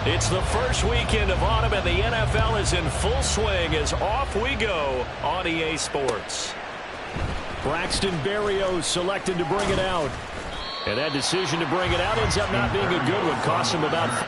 It's the first weekend of autumn, and the NFL is in full swing as off we go on EA Sports. Braxton Berrios selected to bring it out. And that decision to bring it out ends up not being a good one. Cost him about...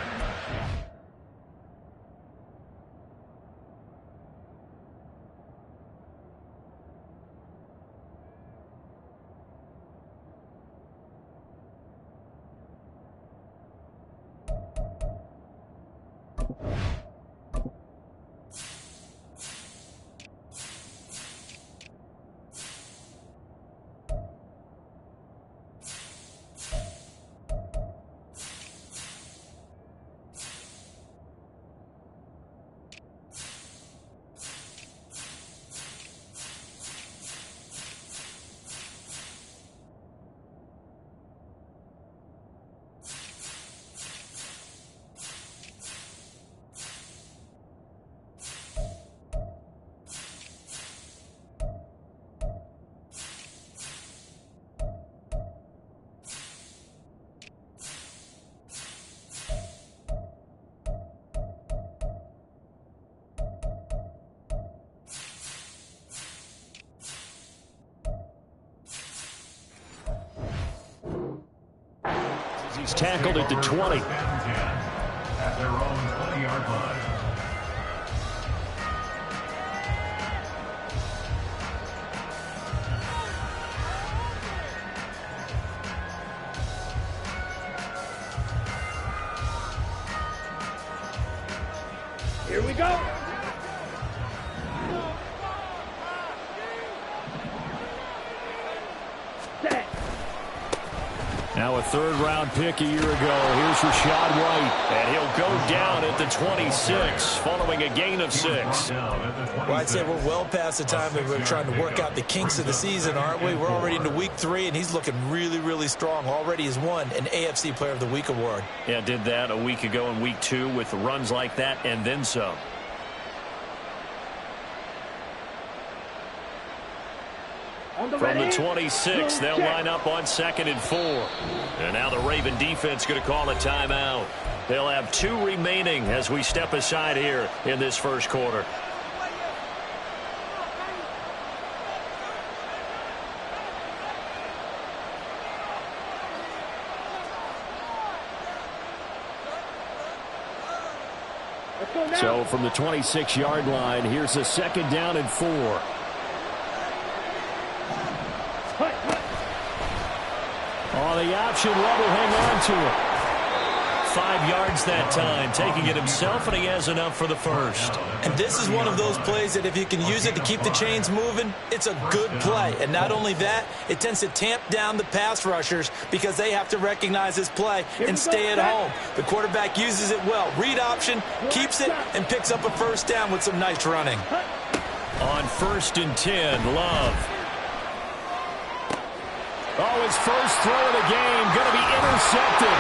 He's tackled at the 20. At their own 20-yard line. Here we go. Now a third-round pick a year ago. Here's Rashad White. And he'll go down at the 26 following a gain of 6. Well, I'd say we're well past the time that we're trying to work out the kinks of the season, aren't we? We're already into week 3, and he's looking really, really strong. Already has won an AFC Player of the Week award. Yeah, did that a week ago in week 2 with runs like that and then some. From the 26, they'll line up on 2nd and 4. And now the Raven defense going to call a timeout. They'll have 2 remaining as we step aside here in this first quarter. So from the 26-yard line, here's a 2nd down and 4. Oh, the option, Love will hang on to it. 5 yards that time, taking it himself, and he has enough for the first. And this is one of those plays that if you can use it to keep the chains moving, it's a good play. And not only that, it tends to tamp down the pass rushers because they have to recognize this play and stay at home. The quarterback uses it well. Read option, keeps it, and picks up a first down with some nice running. On 1st and 10, Love. Oh, his first throw of the game going to be intercepted.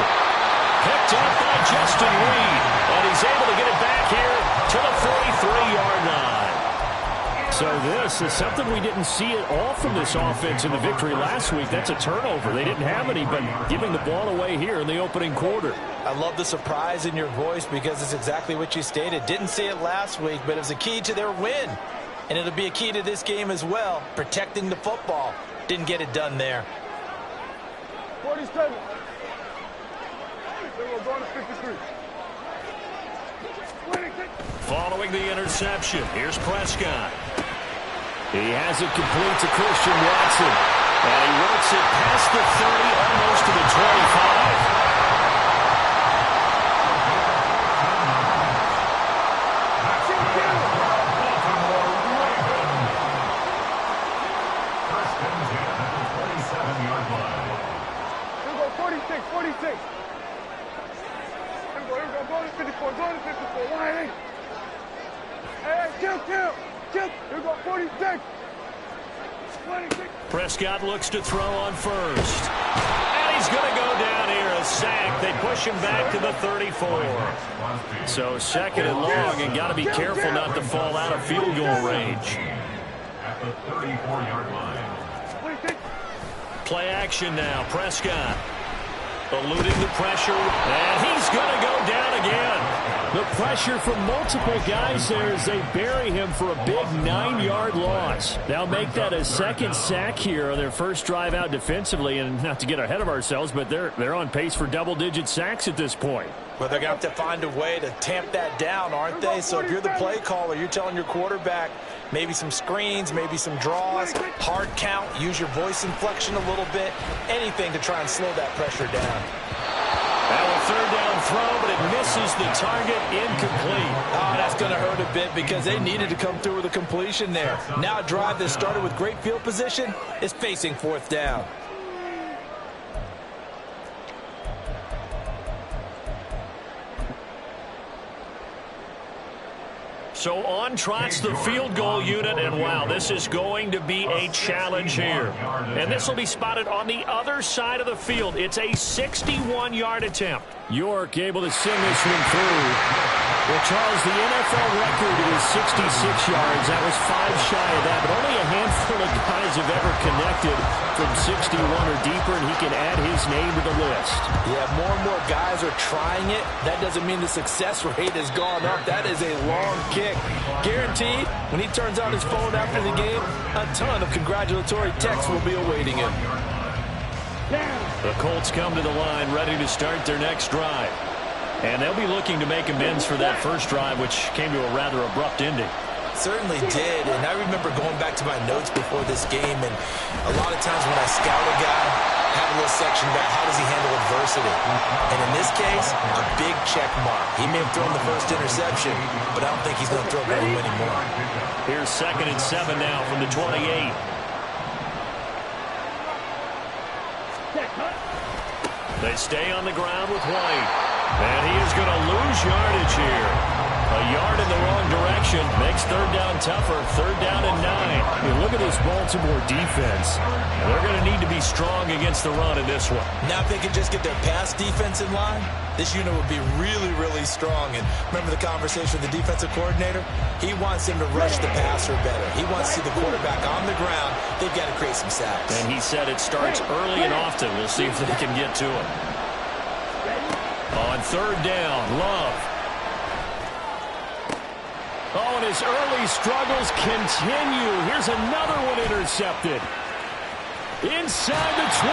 Picked up by Justin Reed. And he's able to get it back here to the 43-yard line. So this is something we didn't see at all from this offense in the victory last week. That's a turnover. They didn't have any, but giving the ball away here in the opening quarter. I love the surprise in your voice because it's exactly what you stated. Didn't see it last week, but it was a key to their win. And it'll be a key to this game as well, protecting the football. Didn't get it done there. 47. We're going to 53. Following the interception, here's Prescott. He has it complete to Christian Watson. And he works it past the 30, almost to the 25. Prescott looks to throw on first. And he's going to go down here, a sack. They push him back to the 34. So 2nd and long, and got to be careful not to fall out of field goal range. At the 34-yard line. Play action now, Prescott. Eluding the pressure, and he's going to go down again. The pressure from multiple guys there as they bury him for a big 9-yard loss. They'll make that a second sack here on their first drive out defensively, and not to get ahead of ourselves, but they're on pace for double-digit sacks at this point. Well, they're going to have to find a way to tamp that down, aren't they? So if you're the play caller, you're telling your quarterback maybe some screens, maybe some draws, hard count, use your voice inflection a little bit, anything to try and slow that pressure down. Now a third down throw, but it misses the target, incomplete. Oh, that's going to hurt a bit because they needed to come through with a completion there. Now a drive that started with great field position is facing fourth down. So on trots the field goal unit, and wow, this is going to be a challenge here. And this will be spotted on the other side of the field. It's a 61-yard attempt. York able to send this one through. Well, Charles, the NFL record is 66 yards. That was 5 shy of that, but only a handful of guys have ever connected from 61 or deeper, and he can add his name to the list. Yeah, more and more guys are trying it. That doesn't mean the success rate has gone up. That is a long kick. Guaranteed, when he turns on his phone after the game, a ton of congratulatory texts will be awaiting him. The Colts come to the line ready to start their next drive. And they'll be looking to make amends for that first drive, which came to a rather abrupt ending. Certainly did, and I remember going back to my notes before this game, and a lot of times when I scout a guy, I have a little section about how does he handle adversity. And in this case, a big check mark. He may have thrown the first interception, but I don't think he's going to throw very many more. Here's 2nd and 7 now from the 28. They stay on the ground with White. And he is going to lose yardage here. A yard in the wrong direction makes third down tougher. 3rd down and 9. Hey, look at this Baltimore defense. They're going to need to be strong against the run in this one. Now if they can just get their pass defense in line, this unit would be really, really strong. And remember the conversation with the defensive coordinator? He wants them to rush the passer better. He wants to see the quarterback on the ground. They've got to create some sacks. And he said it starts early and often. We'll see if they can get to him. On 3rd down, Love. Oh, and his early struggles continue. Here's another one intercepted. Inside the 20.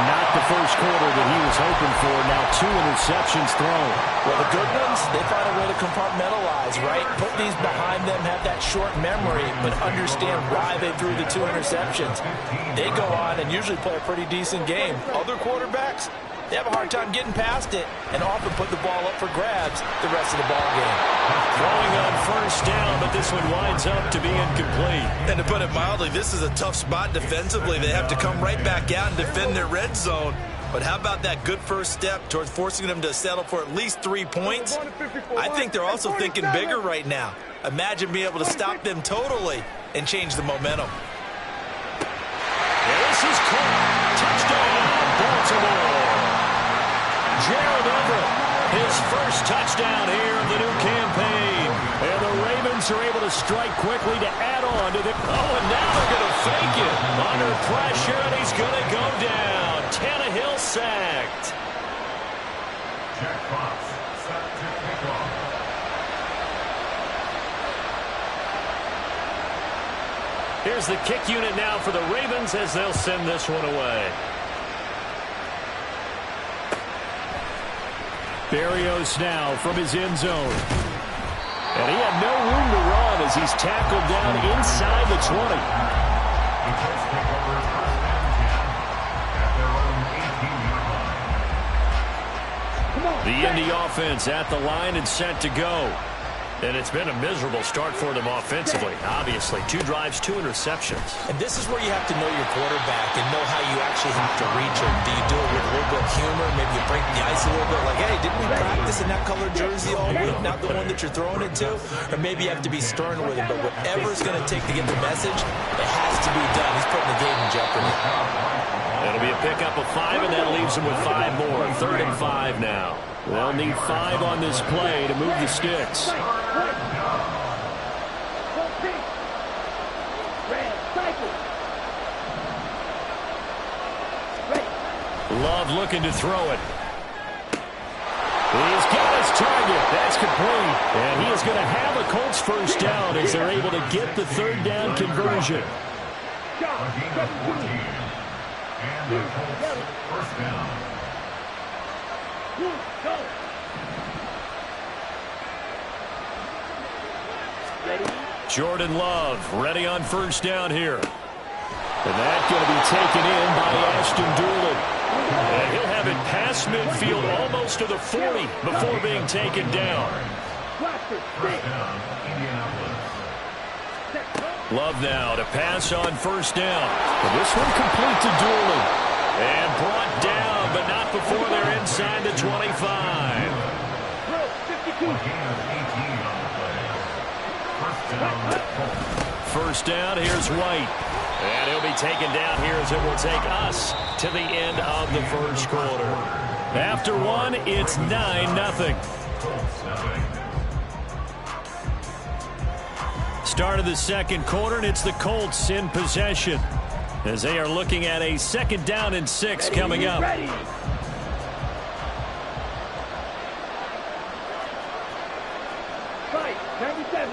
Not the first quarter that he was hoping for. Now 2 interceptions thrown. Well, the good ones, they find a way to compartmentalize, right? Put these behind them, have that short memory, but understand why they threw the 2 interceptions. They go on and usually play a pretty decent game. Other quarterbacks, they have a hard time getting past it and often put the ball up for grabs the rest of the ball game. Throwing on 1st down, but this one winds up to be incomplete. And to put it mildly, this is a tough spot defensively. They have to come right back out and defend their red zone. But how about that good first step towards forcing them to settle for at least 3 points? I think they're also thinking bigger right now. Imagine being able to stop them totally and change the momentum. And this is caught. Touchdown, Baltimore. Gerald Everett, his first touchdown here of the new campaign. And the Ravens are able to strike quickly to add on to the... Oh, and now they're going to fake it. Under pressure, and he's going to go down. Tannehill sacked. Jack Fox, set to kick off. Here's the kick unit now for the Ravens as they'll send this one away. Berrios now from his end zone. And he had no room to run as he's tackled down inside the 20. The Colts take over 1st and 10 at their own 18-yard line. The Indy offense at the line and set to go. And it's been a miserable start for them offensively. Obviously, 2 drives, 2 interceptions. And this is where you have to know your quarterback and know how you actually have to reach him. Do you do it with a little bit of humor? Maybe you break the ice a little bit. Like, hey, didn't we practice in that colored jersey all week? Not the one that you're throwing it to? Or maybe you have to be stern with him. But whatever it's going to take to get the message, it has to be done. He's putting the game in jeopardy. It'll be a pickup of 5, and that leaves them with 5 more. 3rd and 5 now. They'll need 5 on this play to move the sticks. Love looking to throw it. He's got his target. That's complete. And he is going to have a Colts first down as they're able to get the third down conversion. And the Colts first down. Jordan Love ready on first down here. And that's going to be taken in by Ashton Doolin. And he'll have it past midfield almost to the 40 before being taken down. First down, Indianapolis. Love now to pass on first down. And this one complete to Doolin. And brought down, but not before they're inside the 25. Gain of 18 on the play. First down, Colts. First down, here's White. And he'll be taken down here as it will take us to the end of the first quarter. After one, it's 9-0. Start of the second quarter, and it's the Colts in possession as they are looking at a second down and 6 coming up. Ready. Fight, 97.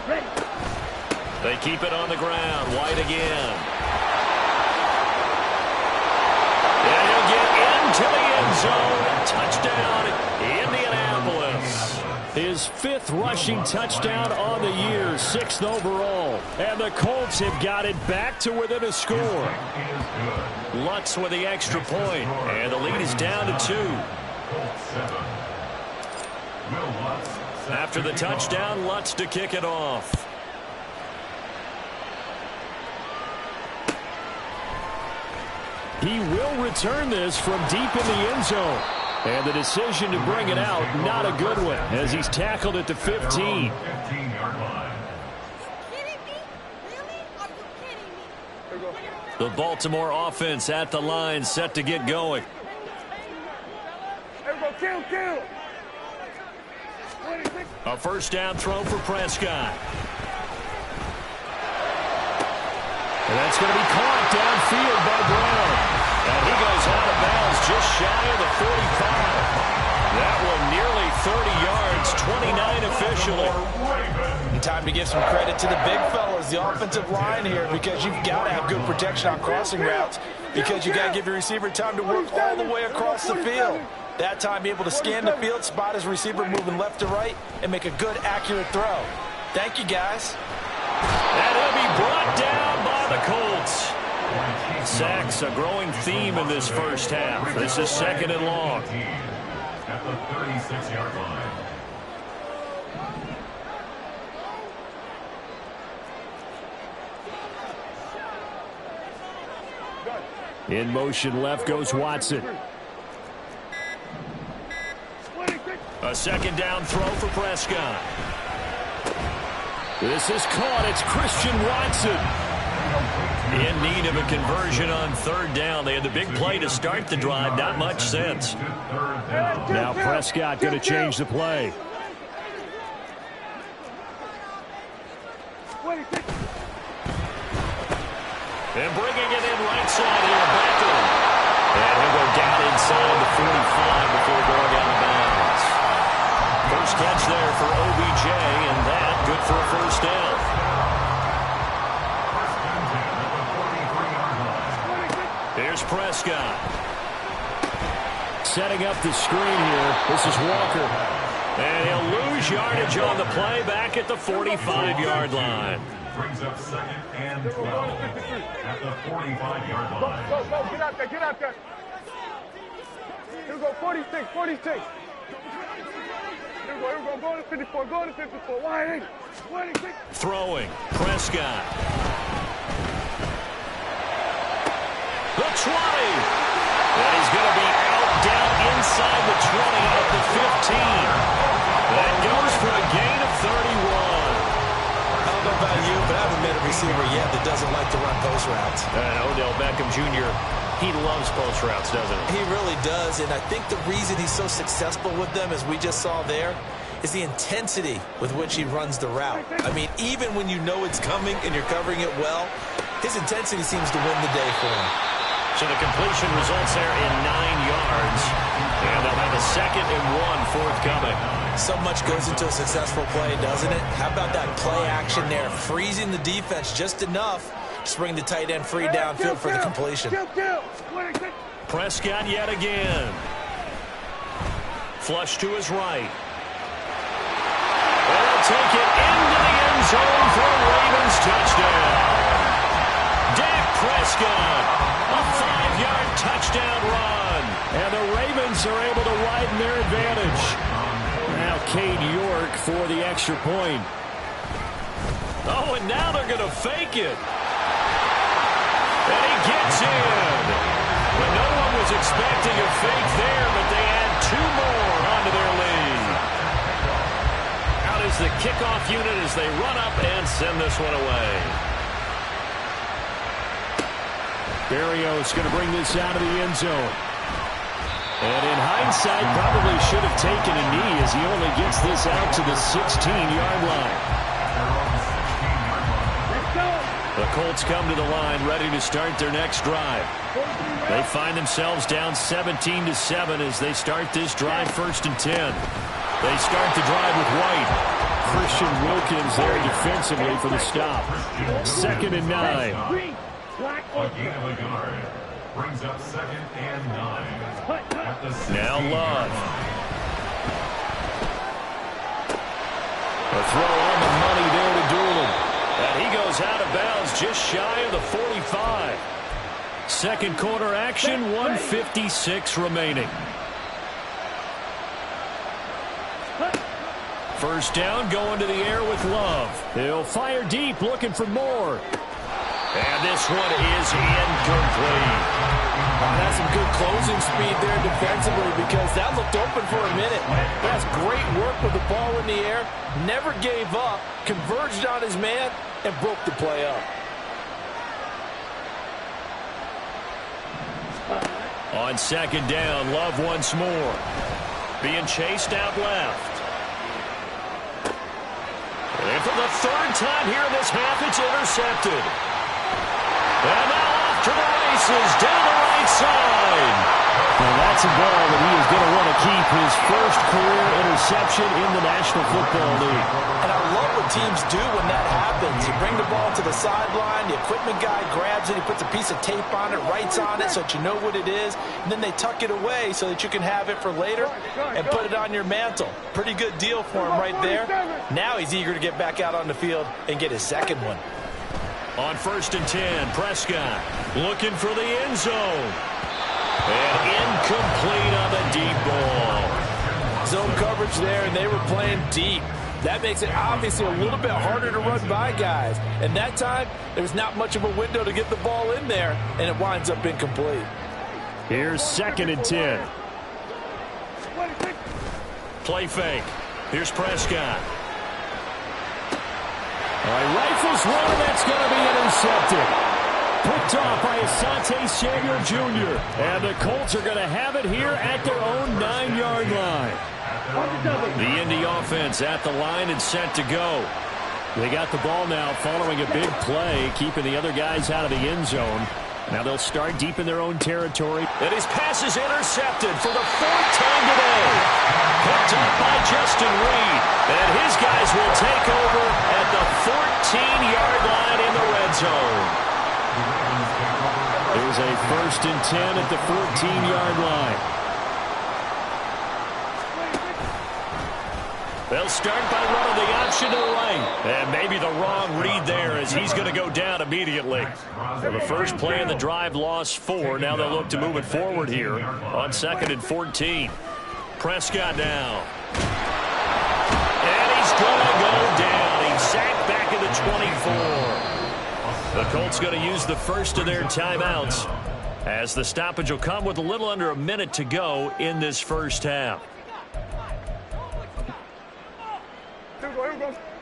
Ready. They keep it on the ground. White again. And he'll get into the end zone. Touchdown, Indianapolis. His 5th rushing touchdown on the year, 6th overall. And the Colts have got it back to within a score. Lutz with the extra point, and the lead is down to 2. After the touchdown, Lutz to kick it off. He will return this from deep in the end zone. And the decision to bring it out, not a good one, as he's tackled at the 15. 15-yard line. The Baltimore offense at the line, set to get going. Everybody kill. A first down throw for Prescott. And that's going to be caught downfield by Brown. And he goes out of bounds just shy of the 45. That one nearly 30 yards, 29 officially. And time to give some credit to the big fellas, the offensive line here, because you've got to have good protection on crossing routes, because you've got to give your receiver time to work all the way across the field. That time, be able to scan the field, spot his receiver moving left to right, and make a good, accurate throw. Thank you, guys. And he'll be brought down by the Colts. Sacks, a growing theme in this first half. This is 2nd and long. At the 36-yard line. In motion left goes Watson. A second down throw for Prescott. This is caught. It's Christian Watson. In need of a conversion on third down. They had the big play to start the drive. Not much sense. Now Prescott going to change the play. And bringing it in right side here, Beckham. And he'll go down inside the 45 before going out of bounds. First catch there for OBJ, and that good for a first down. Here's Prescott. Setting up the screen here. This is Walker. And he'll lose yardage on the play back at the 45-yard line. Brings up 2nd and 12 at the 45-yard line. Go, get out there. Here we go, 46. Here we go, go to 54, wide 26. Throwing, Prescott. The 20. And he's going to be out down inside the 20 at the 15. That goes for a gain of 31. I don't know about you, but I haven't met a receiver yet that doesn't like to run post routes. And Odell Beckham Jr., he loves post routes, doesn't he? He really does, and I think the reason he's so successful with them, as we just saw there, is the intensity with which he runs the route. I mean, even when you know it's coming and you're covering it well, his intensity seems to win the day for him. So the completion results there in 9 yards. And they'll have a 2nd and 1 forthcoming. So much goes into a successful play, doesn't it? How about that play action there? Freezing the defense just enough to bring the tight end free downfield for the completion. Prescott yet again. Flush to his right. They'll take it into the end zone for a Ravens touchdown. Dak Prescott, a 5-yard touchdown run. And the Ravens are able to widen their advantage. Now Cade York for the extra point. Oh, and now they're going to fake it. And he gets in. But no one was expecting a fake there, but they add 2 more onto their lead. Out is the kickoff unit as they run up and send this one away. Berrios going to bring this out of the end zone. And in hindsight, probably should have taken a knee as he only gets this out to the 16-yard line. The Colts come to the line ready to start their next drive. They find themselves down 17-7 as they start this drive 1st and 10. They start the drive with White. Christian Wilkins there defensively for the stop. 2nd and 9. Again, the guard brings up 2nd and 9. Now Love. A throw on the money there to Doolin. And he goes out of bounds just shy of the 45. Second quarter action, 1:56 remaining. First down, going to the air with Love. He'll fire deep, looking for more. And this one is incomplete. That's some good closing speed there defensively because that looked open for a minute. That's great work with the ball in the air. Never gave up, converged on his man, and broke the play up. On 2nd down, Love once more. Being chased out left. And for the 3rd time here in this half, it's intercepted. And now off to the races, down the right side. Well, that's a ball that he is going to want to keep, his first career interception in the National Football League. And I love what teams do when that happens. You bring the ball to the sideline, the equipment guy grabs it, he puts a piece of tape on it, writes on it so that you know what it is, and then they tuck it away so that you can have it for later and put it on your mantle. Pretty good deal for him right there. Now he's eager to get back out on the field and get his 2nd one. On 1st and 10, Prescott looking for the end zone. And incomplete on the deep ball. Zone coverage there, and they were playing deep. That makes it obviously a little bit harder to run by guys. And that time, there's not much of a window to get the ball in there, and it winds up incomplete. Here's 2nd and 10. Play fake. Here's Prescott. All right, rifles one, that's going to be intercepted. Picked off by Asante Samuel Jr. And the Colts are going to have it here at their own 9-yard line. The Indy offense at the line and set to go. They got the ball now following a big play, keeping the other guys out of the end zone. Now they'll start deep in their own territory. And his pass is intercepted for the 4th time today. Picked up by Justin Reed. And his guys will take over at the 14-yard line in the red zone. There's a 1st and 10 at the 14-yard line. They'll start by running the option to the right. And maybe the wrong read there as he's going to go down immediately. So the first play of the drive lost 4. Now they'll look to move it forward here on 2nd and 14. Prescott now. And he's going to go down. He's sacked back at the 24. The Colts going to use the first of their timeouts as the stoppage will come with a little under a minute to go in this first half.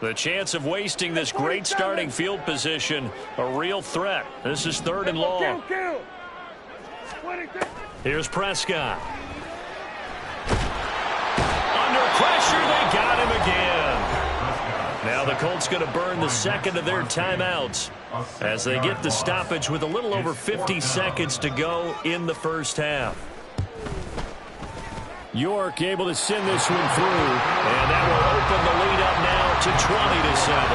The chance of wasting this great starting field position, a real threat. This is 3rd and long. Here's Prescott. Under pressure, they got him Now the Colts going to burn the second of their timeouts as they get the stoppage with a little over 50 seconds to go in the first half. York able to send this one through. And that will open the lead up now to 20-7.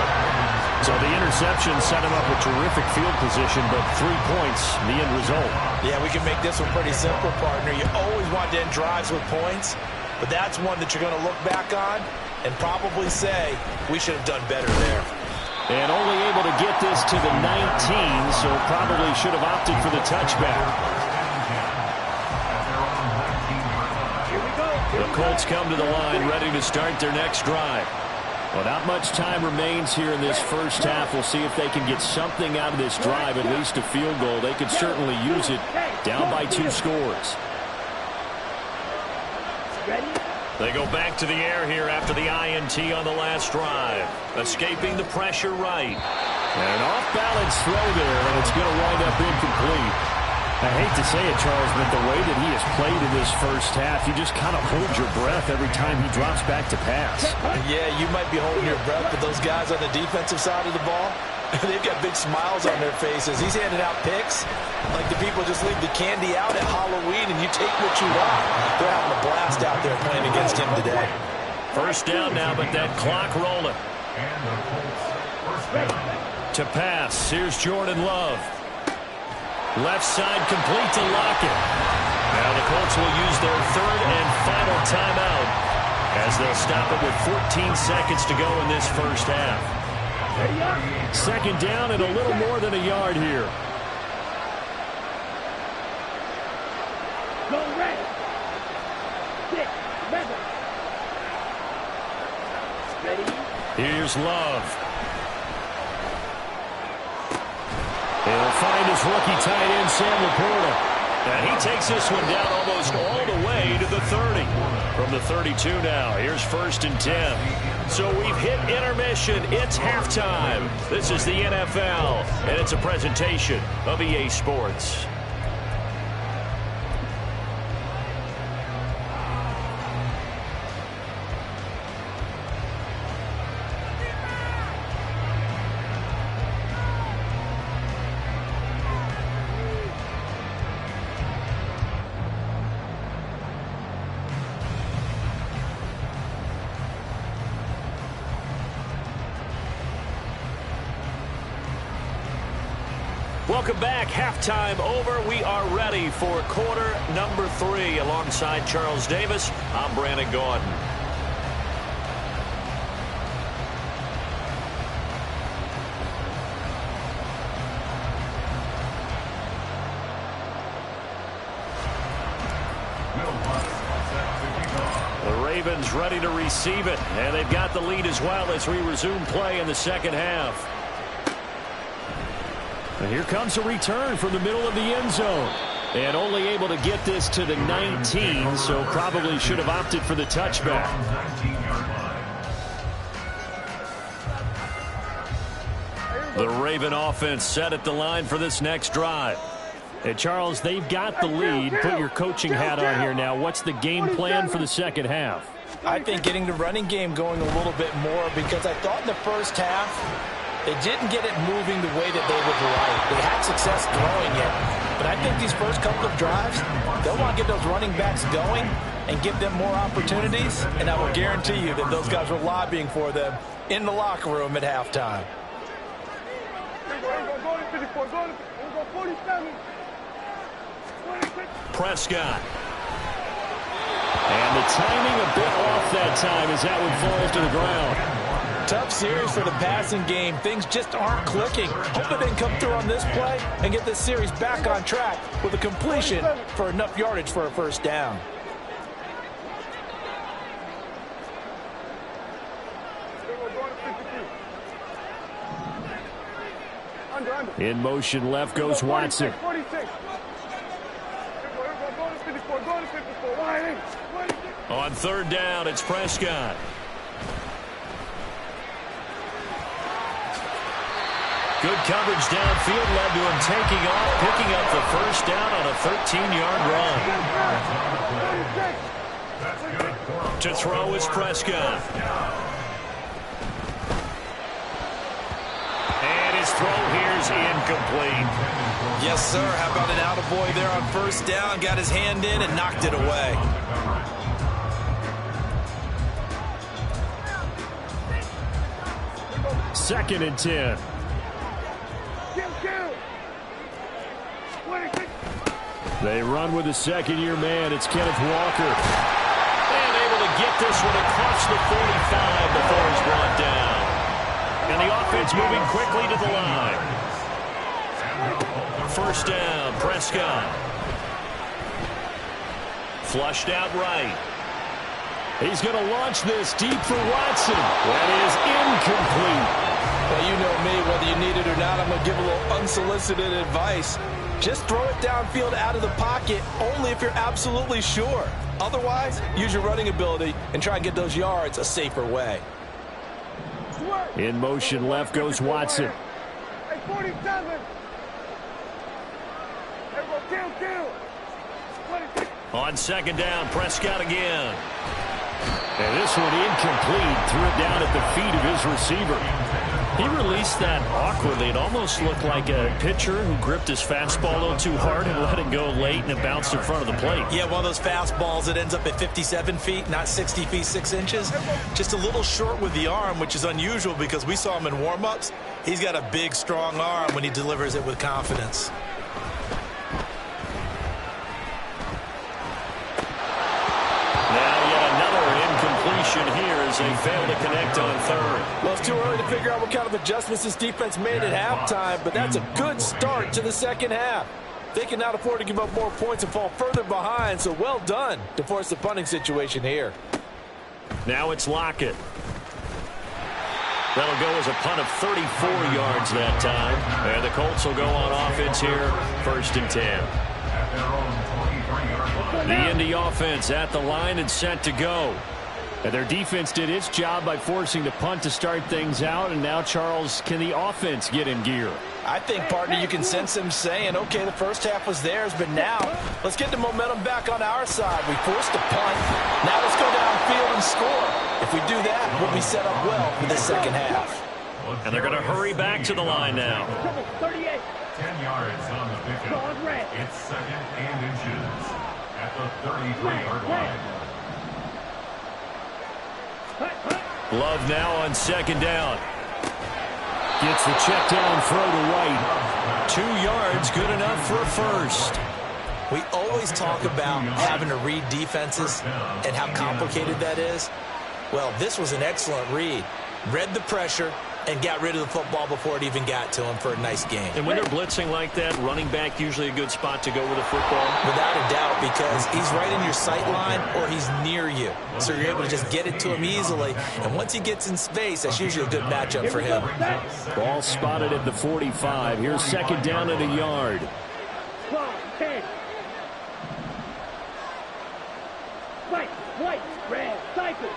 So the interception set him up with terrific field position, but 3 points, the end result. Yeah, we can make this one pretty simple, partner. You always want to end drives with points, but that's one that you're going to look back on and probably say, we should have done better there. And only able to get this to the 19, so probably should have opted for the touchback. The Colts come to the line ready to start their next drive. Well, not much time remains here in this first half. We'll see if they can get something out of this drive, at least a field goal. They could certainly use it down by 2 scores. They go back to the air here after the INT on the last drive. Escaping the pressure right. And an off-balance throw there, and it's going to wind up incomplete. I hate to say it, Charles, but the way that he has played in this first half, you just kind of hold your breath every time he drops back to pass. Yeah, you might be holding your breath, but those guys on the defensive side of the ball, they've got big smiles on their faces. He's handing out picks like the people just leave the candy out at Halloween and you take what you want. They're having a blast out there playing against him today. First down now, but that clock rolling. To pass, here's Jordan Love. Left side complete to Lockett. Now the Colts will use their third and final timeout as they'll stop it with 14 seconds to go in this first half. Second down and a little more than a yard here. Go red. 6, 7. Ready? Here's Love. He'll find his rookie tight end, Sam Laporta. And he takes this one down almost all the way to the 30. From the 32 now, here's 1st and 10. So we've hit intermission. It's halftime. This is the NFL, and it's a presentation of EA Sports. Welcome back. Halftime over. We are ready for quarter number 3. Alongside Charles Davis, I'm Brandon Gordon. The Ravens ready to receive it, and they've got the lead as well as we resume play in the second half. And here comes a return from the middle of the end zone. And only able to get this to the 19, so probably should have opted for the touchback. The Raven offense set at the line for this next drive. Hey, Charles, they've got the lead. Put your coaching hat on here now. What's the game plan for the second half? I think getting the running game going a little bit more, because I thought in the first half, they didn't get it moving the way that they would like. They had success throwing it. But I think these first couple of drives, they'll want to get those running backs going and give them more opportunities. And I will guarantee you that those guys were lobbying for them in the locker room at halftime. Prescott. And the timing a bit off that time as that one falls to the ground. Tough series for the passing game. Things just aren't clicking. Hope they can come through on this play and get this series back on track with a completion for enough yardage for a first down. In motion left goes Watson. On third down, it's Prescott. Good coverage downfield led to him taking off, picking up the first down on a 13-yard run. To throw is Prescott. throw here's incomplete. Yes, sir. How about an attaboy there on first down? Got his hand in and knocked it away. Second and 10. They run with the second-year man. It's Kenneth Walker. And able to get this one across the 45 before he's brought down. And the offense moving quickly to the line. First down, Prescott. Flushed out right. He's going to launch this deep for Watson. That is incomplete. Well, you know me, whether you need it or not, I'm going to give a little unsolicited advice. Just throw it downfield out of the pocket only if you're absolutely sure. Otherwise, use your running ability and try and get those yards a safer way. In motion left goes Watson. Hey, 47. On second down, Prescott again. And this one incomplete. Threw it down at the feet of his receiver. He released that awkwardly. It almost looked like a pitcher who gripped his fastball a little too hard and let it go late, and it bounced in front of the plate. Yeah, one of those fastballs that ends up at 57 feet, not 60 feet, 6 inches. Just a little short with the arm, which is unusual because we saw him in warm-ups. He's got a big, strong arm when he delivers it with confidence. Here as they fail to connect on third. Well, it's too early to figure out what kind of adjustments this defense made at halftime, but that's a good start to the second half. They cannot afford to give up more points and fall further behind, so well done to force the punting situation here. Now it's Lockett. That'll go as a punt of 34 yards that time. And the Colts will go on offense here, first and 10. The Indy offense at the line and set to go. And their defense did its job by forcing the punt to start things out. And now, Charles, can the offense get in gear? I think, partner, you can sense them saying, okay, the first half was theirs, but now let's get the momentum back on our side. We forced a punt. Now let's go downfield and score. If we do that, we'll be set up well for the second half. And they're going to hurry back to the line now. 38. 10 yards on the pickup. It's second and inches at the 33-yard line. Love now on second down. Gets the check down throw to White. 2 yards, good enough for a first. We always talk about having to read defenses and how complicated that is. Well, this was an excellent read. Read the pressure and got rid of the football before it even got to him for a nice game. And when they're blitzing like that, running back usually a good spot to go with a football? Without a doubt, because he's right in your sight line or he's near you. So you're able to just get it to him easily. And once he gets in space, that's usually a good matchup for him. Ball spotted at the 45. Here's second down and a yard. White, red, cycle.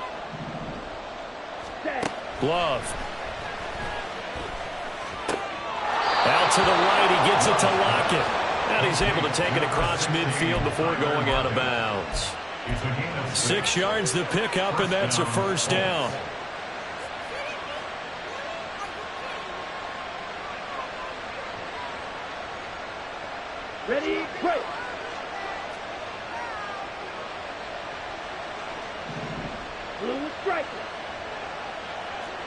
Glove. Out to the right, he gets it to Lockett. And he's able to take it across midfield before going out of bounds. 6 yards to pick up, and that's a first down. Ready, break. Blue striker.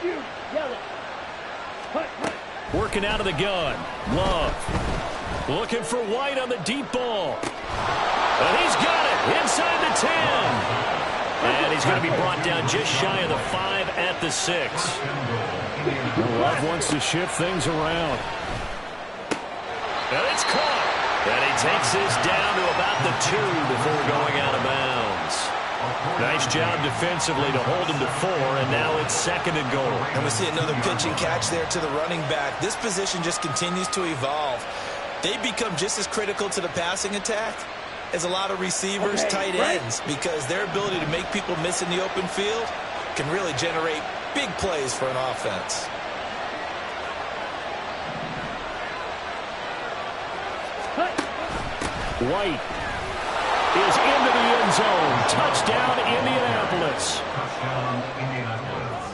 You, yellow. Hut, hut. Working out of the gun. Love. Looking for White on the deep ball. And he's got it inside the 10. And he's going to be brought down just shy of the 5 at the 6. Love wants to shift things around. And it's caught. And he takes this down to about the 2 before going out of bounds. Nice job defensively to hold him to 4, and now it's second and goal. And we see another pitch and catch there to the running back. This position just continues to evolve. They become just as critical to the passing attack as a lot of receivers, tight ends, because their ability to make people miss in the open field can really generate big plays for an offense. White is into the end zone. Touchdown, Indianapolis. Touchdown, Indianapolis.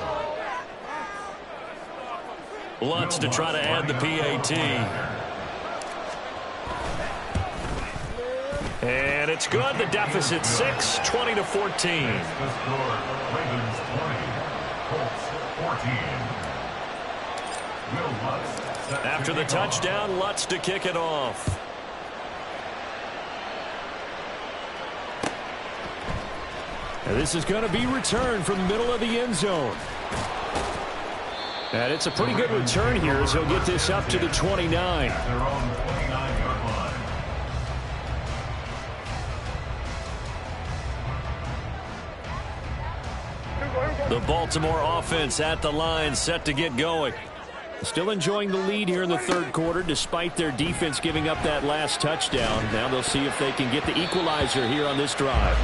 Lutz to try to add the PAT. And it's good. The deficit 6, 20-14. The score, Ravens 20, Colts 14. Will Lutz after the touchdown, Lutz to kick it off. And this is going to be returned from the middle of the end zone. And it's a pretty good return here as he'll get this up to the 29. At their own 29-yard line. The Baltimore offense at the line, set to get going. Still enjoying the lead here in the third quarter, despite their defense giving up that last touchdown. Now they'll see if they can get the equalizer here on this drive.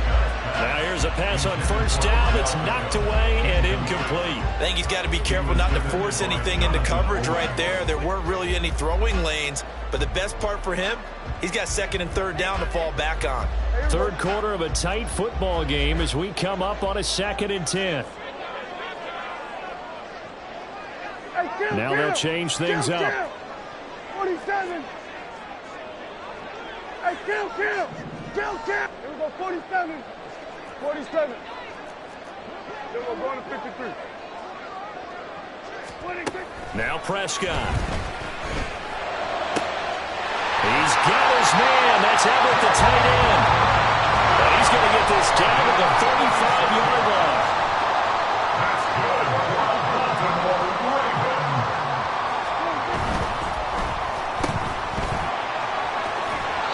Now here's a pass on first down. It's knocked away and incomplete. I think he's got to be careful not to force anything into coverage right there. There weren't really any throwing lanes, but the best part for him, he's got second and third down to fall back on. Third quarter of a tight football game as we come up on a 2nd and 10. Now they'll change things up. 47. Hey, kill. Here we go, 47. 47. Then we're going to 53. 26. Now Prescott. He's got his man. That's Everett, the tight end. And he's going to get this down to the 35-yard line. That's good for Baltimore Ravens.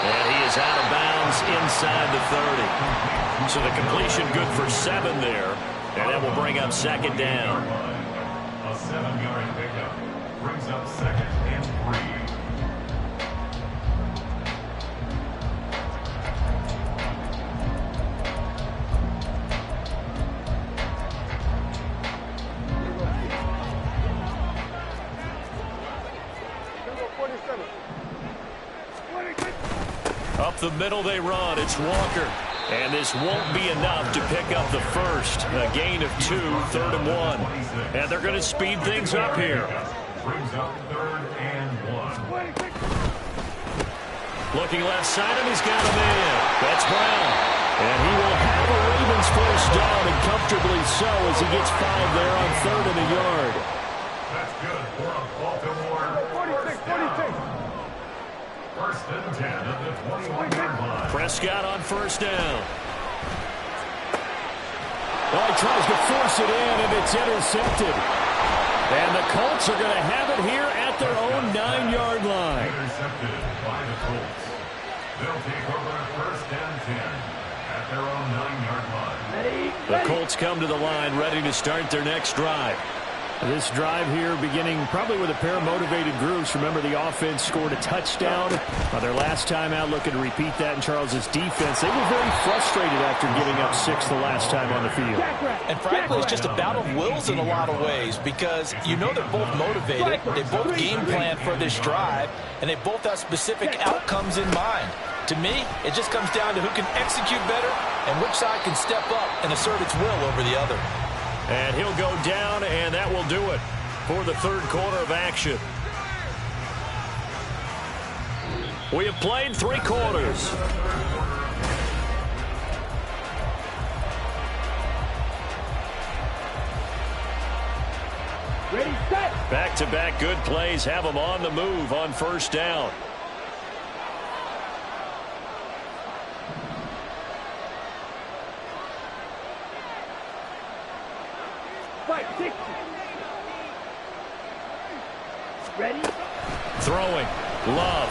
And he is out of bounds inside the 30. So the completion good for 7 there. And that will bring up second down. A 7-yard pickup brings up second and 3. Up the middle they run. It's Walker. And this won't be enough to pick up the first. A gain of 2, 3rd and 1. And they're going to speed things up here. Brings up 3rd and 1. Looking left side, and he's got a man. That's Brown. And he will have a Ravens first down, and comfortably so as he gets 5 there on 3rd and a yard. That's good for a Baltimore 46. First and 10 at the 21-yard line. Prescott on first down. Well, he tries to force it in, and it's intercepted. And the Colts are going to have it here at their own 9-yard line. Intercepted by the Colts. They'll take over first and 10 at their own 9-yard line. The Colts come to the line ready to start their next drive. This drive here beginning probably with a pair of motivated groups. Remember, the offense scored a touchdown on their last time out, looking to repeat that in Charles's defense. They were very frustrated after giving up 6 the last time on the field. And frankly, it's just a battle of wills in a lot of ways because you know they're both motivated. They both game plan for this drive, and they both have specific outcomes in mind. To me, it just comes down to who can execute better and which side can step up and assert its will over the other. And he'll go down, and that will do it for the third quarter of action. We have played 3 quarters. Ready, set. Back-to-back good plays have them on the move on first down. Ready? Throwing. Love.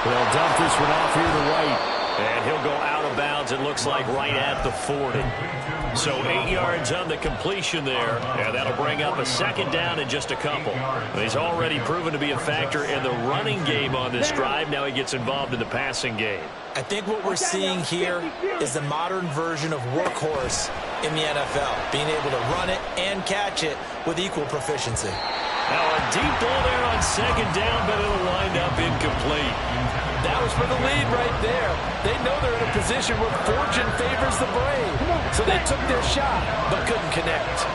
They'll dump this one off here to right. And he'll go out of bounds, it looks like, right at the 40. So 8 yards on the completion there. And that'll bring up a second down in just a couple. He's already proven to be a factor in the running game on this drive. Now he gets involved in the passing game. I think what we're seeing here is the modern version of workhorse in the NFL, being able to run it and catch it with equal proficiency. Now a deep ball there on second down, but it'll wind up incomplete. That was for the lead right there. They know they're in a position where fortune favors the brave. So they took their shot, but couldn't connect.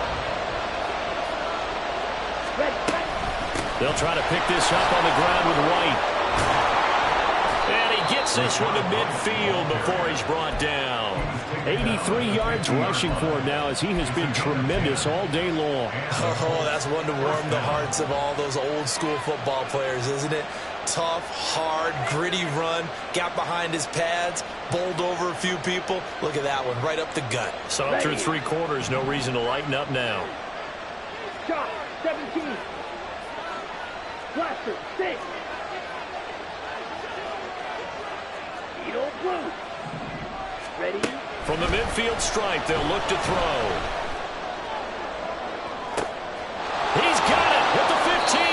Ready, They'll try to pick this up on the ground with White. And he gets this one to midfield before he's brought down. 83 yards rushing for him now as he has been tremendous all day long. Oh, that's one to warm the hearts of all those old school football players, isn't it? Tough, hard, gritty run, got behind his pads, bowled over a few people. Look at that one, right up the gut. So up through 3 quarters, no reason to lighten up now. Shot, 17. Blaster, 6. Beetle blue. Ready? From the midfield stripe, they'll look to throw. He's got it at the 15.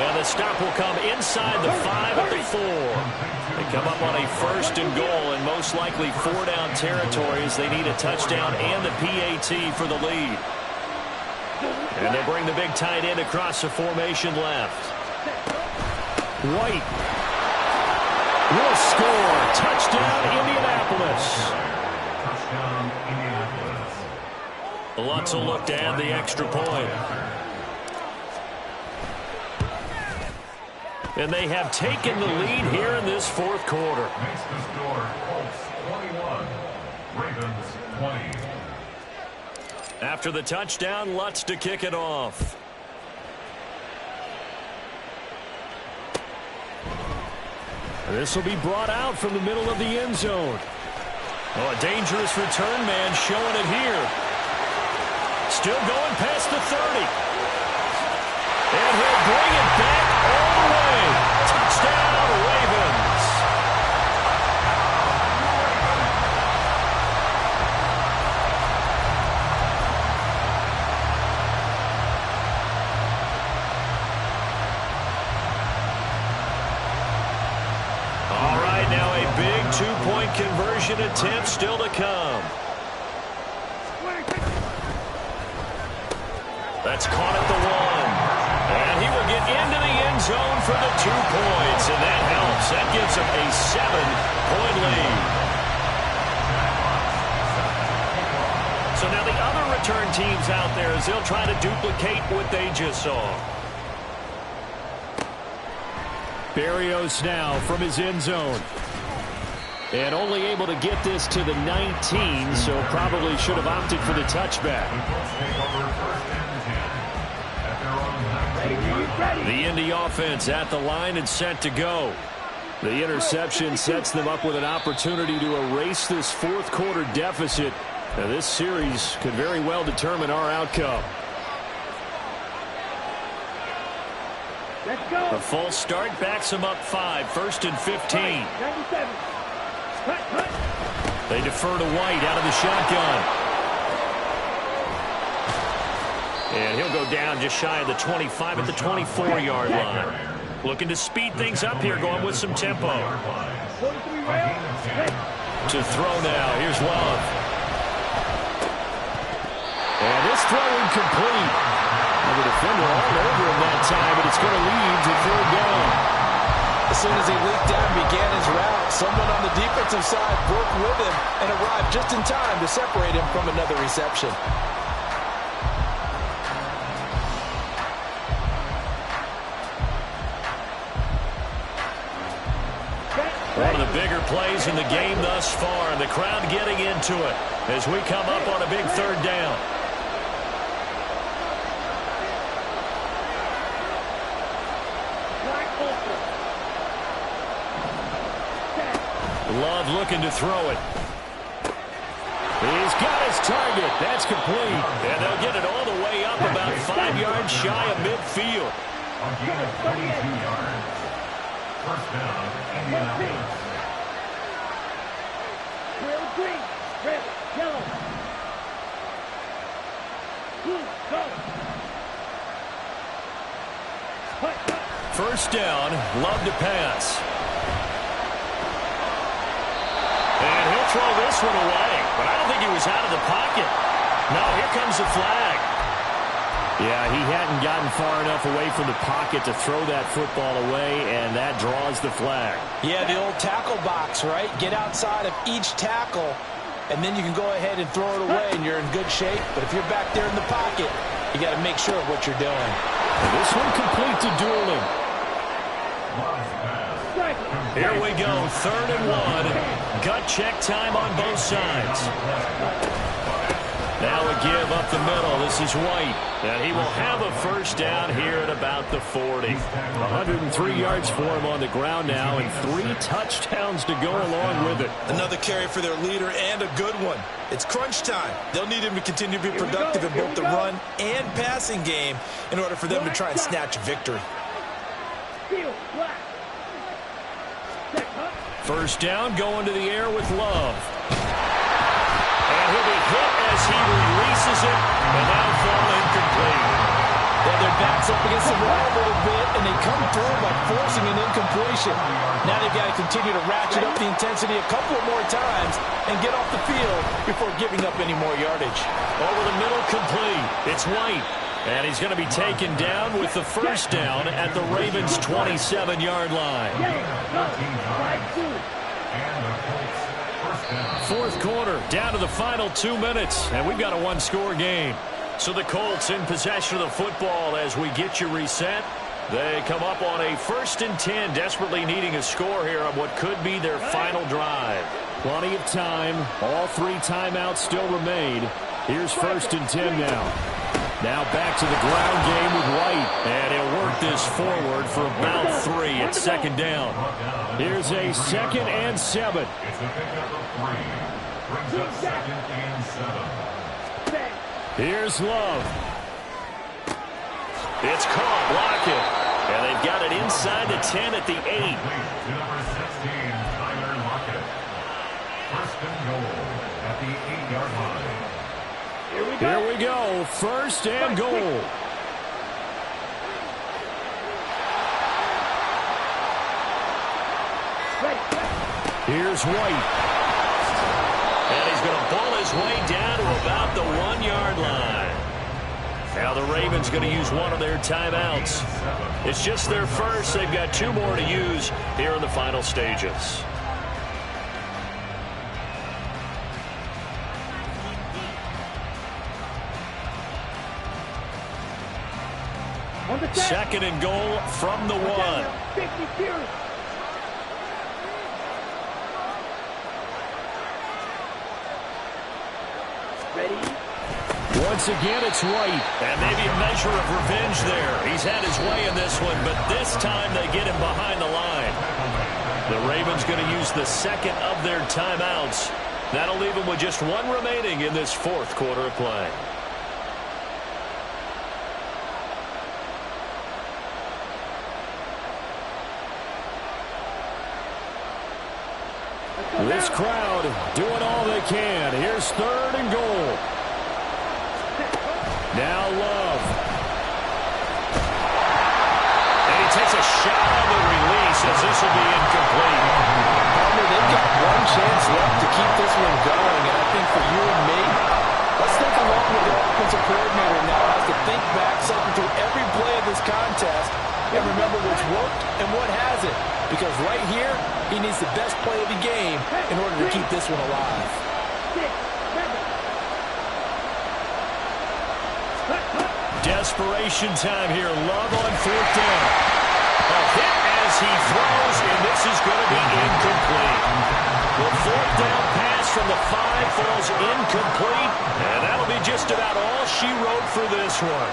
And the stop will come inside the 5 at the 4. They come up on a 1st and goal, and most likely 4-down territory as they need a touchdown and the PAT for the lead. And they'll bring the big tight end across the formation left. White will score. Touchdown, Indianapolis. Touchdown, Indianapolis. Lutz will look to add the extra point. And they have taken the lead here in this 4th quarter. Makes the score Colts 21, Ravens 20. After the touchdown, Lutz to kick it off. This will be brought out from the middle of the end zone. Oh, a dangerous return man showing it here. Still going past the 30. And he'll bring it back all the way. Touchdown, Ravens. All right, now a big 2-point conversion attempt still to come. That's caught at the 1. And he will get into the end zone for the 2 points. And that helps. That gives him a 7-point lead. So now the other return teams out there as they'll try to duplicate what they just saw. Berrios now from his end zone. And only able to get this to the 19, so probably should have opted for the touchback. The Indy offense at the line and set to go. The interception sets them up with an opportunity to erase this 4th quarter deficit. Now, this series could very well determine our outcome. Let's go. The false start backs them up 5, 1st and 15. 97. Cut. They defer to White out of the shotgun. And he'll go down just shy of the 25 at the 24-yard line. Looking to speed things up here, going with some tempo. 43 rail. To throw now. Here's Love. And this throw incomplete. And the defender all over him that time, but it's going to lead to 3rd down. As soon as he leaked out and began his route, someone on the defensive side broke with him and arrived just in time to separate him from another reception. One of the bigger plays in the game thus far, and the crowd getting into it as we come up on a big 3rd down. Love looking to throw it. He's got his target. That's complete. And they'll get it all the way up about 5 yards shy of midfield. A gain of 22 yards. First down, Indianapolis. Green, red, yellow. Blue, go. First down, Love to pass. And he'll throw this one away, but I don't think he was out of the pocket. No, here comes the flag. Yeah, he hadn't gotten far enough away from the pocket to throw that football away, and that draws the flag. Yeah, the old tackle box, right? Get outside of each tackle, and then you can go ahead and throw it away, and you're in good shape. But if you're back there in the pocket, you got to make sure of what you're doing. And this one complete to Dooling. Here we go, 3rd and 1. Gut check time on both sides. Now a give up the middle. This is White. And he will have a first down here at about the 40. 103 yards for him on the ground now, and 3 touchdowns to go along with it. Another carry for their leader, and a good one. It's crunch time. They'll need him to continue to be productive in both the run and passing game in order for them to try and snatch a victory. First down, going to the air with Love. And he'll be hit as he releases it, and now fall incomplete. Well, their back's up against the wall a little bit, and they come through by forcing an incompletion. Now they've got to continue to ratchet up the intensity a couple of more times and get off the field before giving up any more yardage. Over the middle, complete. It's White. And he's going to be taken down with the first down at the Ravens' 27-yard line. 4th quarter, down to the final 2 minutes, and we've got a 1-score game. So the Colts in possession of the football as we get you reset. They come up on a 1st and 10, desperately needing a score here on what could be their final drive. Plenty of time. All 3 timeouts still remain. Here's 1st and 10 now. Now back to the ground game with White. And he'll work this forward for about 3. It's 2nd down. Here's a 2nd and 7. It's a pickup of 3. Brings up 2nd and 7. Here's Love. It's caught. Block it. And they've got it inside the 10 at the 8. To number 16, Tyler Lockett. 1st and goal at the 8-yard line. Here we go. 1st and goal. Here's White. And he's going to pull his way down to about the 1-yard line. Now the Ravens going to use one of their timeouts. It's just their first. They've got 2 more to use here in the final stages. Second and goal from the 1. Once again, it's White. And maybe a measure of revenge there. He's had his way in this one, but this time they get him behind the line. The Ravens going to use the 2nd of their timeouts. That'll leave them with just 1 remaining in this 4th quarter of play. This crowd doing all they can. Here's 3rd and goal. Now Love. And he takes a shot on the release as this will be incomplete. They've got 1 chance left to keep this one going, and I think for you and me, let's think along with the offensive coordinator now has to think back, cycle through every play of this contest, and remember what's worked and what hasn't. Because right here, he needs the best play of the game in order to keep this one alive. Desperation time here. Love on 4th down. A hit as he throws, and this is going to be incomplete. The 4th down pass from the 5 falls incomplete, and that'll be just about all she wrote for this one.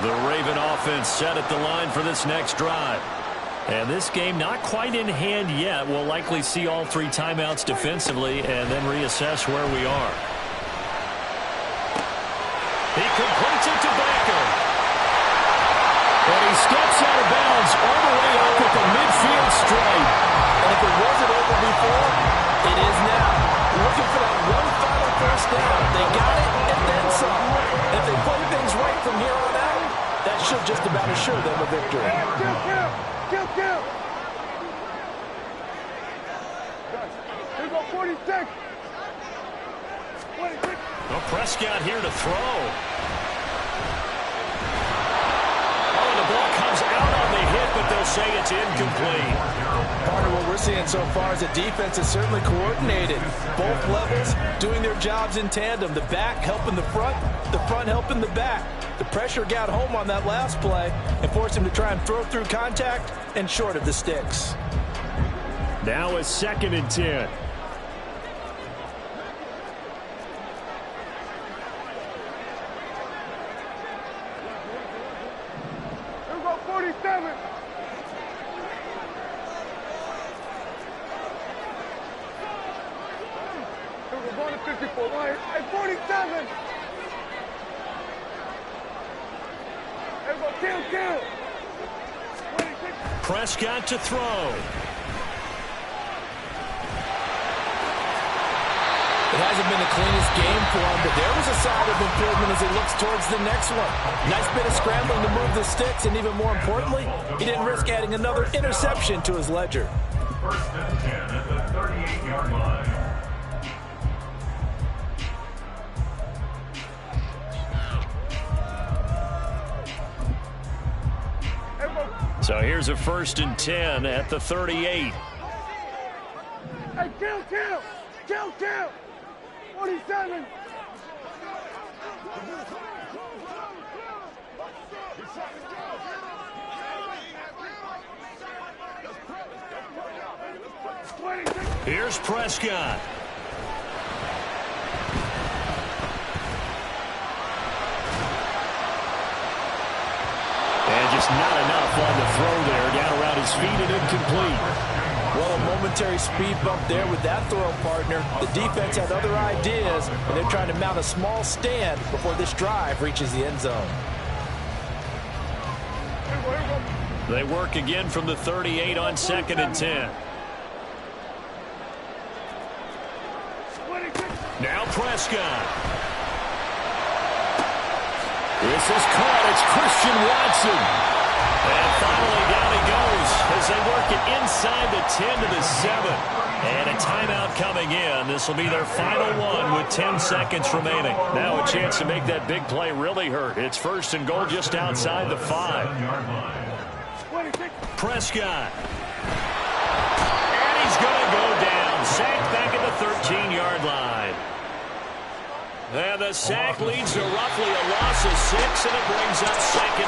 The Raven offense set at the line for this next drive. And this game not quite in hand yet. We'll likely see all 3 timeouts defensively and then reassess where we are. He completes it to Baker. And he steps out of bounds all the way up at the midfield stripe. And if it wasn't over before, it is now. Looking for that 1 final first down. They got it and then some. If they play things right from here on out, that should just about assure them a victory. Kill. Here we go, 46. Well, Prescott here to throw. Oh, the ball comes out on the hit, but they'll say it's incomplete. Partner, what we're seeing so far is the defense is certainly coordinated. Both levels doing their jobs in tandem. The back helping the front helping the back. The pressure got home on that last play and forced him to try and throw through contact and short of the sticks. Now a 2nd and 10. Here we go, 47. Here we go, going to 54. Right, at 47. Here we go, kill. 26. Prescott to throw. It hasn't been the cleanest game for him, but there was a sign of improvement as he looks towards the next one. Nice bit of scrambling to move the sticks, and even more importantly, he didn't risk adding another interception to his ledger. First and 10 at the 38-yard line. So here's a 1st and 10 at the 38. Hey, kill. 47. Here's Prescott. And just not enough on the throw there. Down around his feet and incomplete. Well, a momentary speed bump there with that throw, partner. The defense had other ideas, and they're trying to mount a small stand before this drive reaches the end zone. They work again from the 38 on 2nd and 10. Now Prescott. This is caught. It's Christian Watson. And finally down he goes as they work it inside the 10 to the 7. And a timeout coming in. This will be their final one with 10 seconds remaining. Now a chance to make that big play really hurt. It's 1st and goal just outside the 5. Prescott. And he's going to go down. Sacked back at the 13-yard line. And the sack leads to roughly a loss of 6, and it brings up 2nd